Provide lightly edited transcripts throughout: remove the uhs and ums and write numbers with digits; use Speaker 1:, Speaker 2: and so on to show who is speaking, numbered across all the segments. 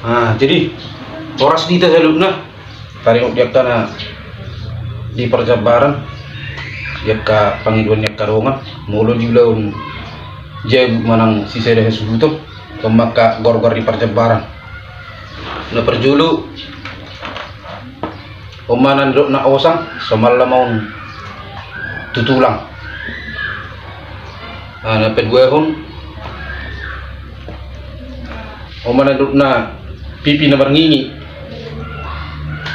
Speaker 1: Jadi oras dito sa loob na paring diyak ka na di perjabaran diyak ka Panginoon diyak karungan mulo julaun jay manang sisere hasubuto kumaka gor-gor di perjabaran na perjulu umanan do na osang samalamaun tutulang na pedwehon umanan do na pipi na marngingi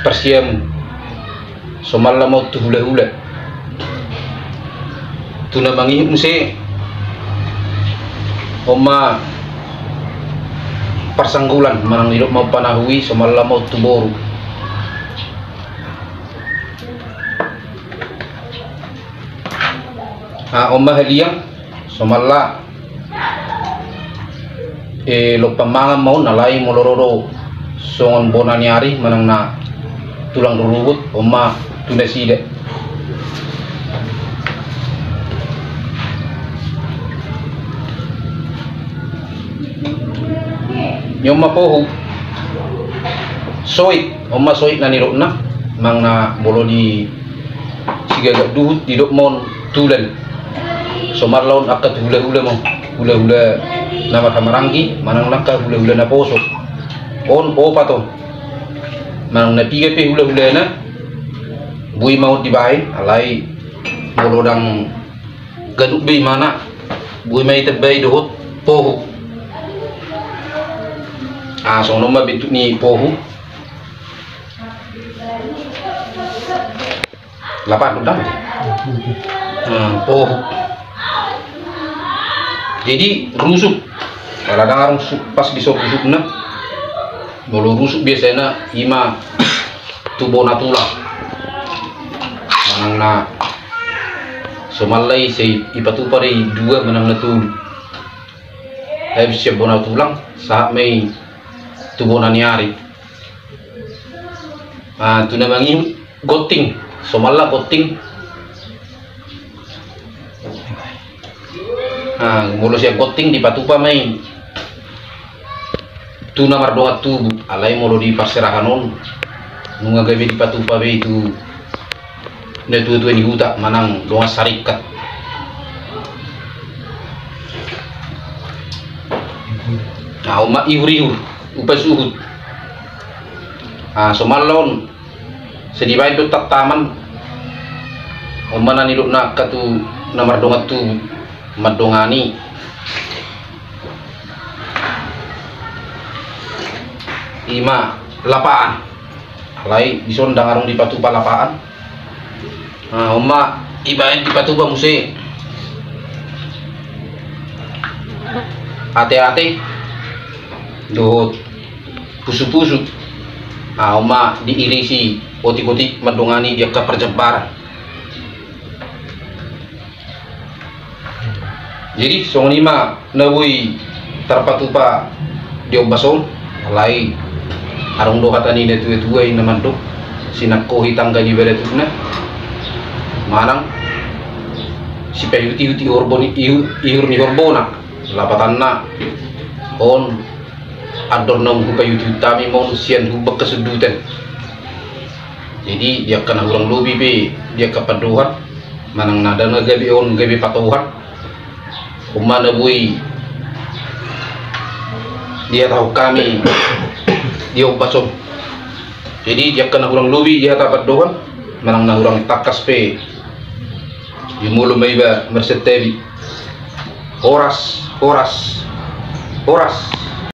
Speaker 1: persiam somalamaut tu hula-hula tu na mangi muse oma persanggulan manang hidup mau panahui somalamaut tu boru oma haliang somalla lo pamangan mau nalai molororo songon bonaniari manang na tulang rurubut oma tunasida nyoma pohu soit oma soit na nirok na mang na bolo di sigagak duhut di dok mon tulan somarlaon akat hula-hula mo hula-hula na makamaranggi manang naka hula-hula na poso on opa to manang na tiga pe hula-hula na bui maut di bahay alay bolodang ganuk bay mana bui may tabay dohot poho so nomba bentuk ni poho lapan udah poho jadi rusuk kadang-kadang pas disok rusuk na bolo rusuk biasanya ima tubo na tulang manang na somalay say ipatupari dua manang na tul habis siya bona tulang saat may tubo na niyari ito namang yung goting somala goting mula siya goting di patupa may tu namar dongat tubu alay molo di parserahanon nunga gabi di patupa be itu na tuwa ni huta manang dongat sarikat uma ihur-ihur upas uhud somalon sedibay do tataman umana nilok na katu namar dongat tubu madongani ima lapaan alay bison dangarong di patupa lapaan uma ibayan di patupa muse ate-ate dohot pusu-pusu uma diirisi otik-otik madongani dia ke perjabaran jadi song lima nawui terpatupa diobason alay arong do kata ni tua in naman do sinako hitang gani beretuna manang si payuti horboni ihur ni horbona lapatan na on ador nang hu payuti utami mon sian hu kesedutan jadi dia kena ulang lobi be dia kapaduhan manang nada na gabi on gabi patuhan umana bui dia tahu kami dia basom jadi dia kena ulang lobi dia dapat doan manang na urang takas pe yumulo may ba mersetebi oras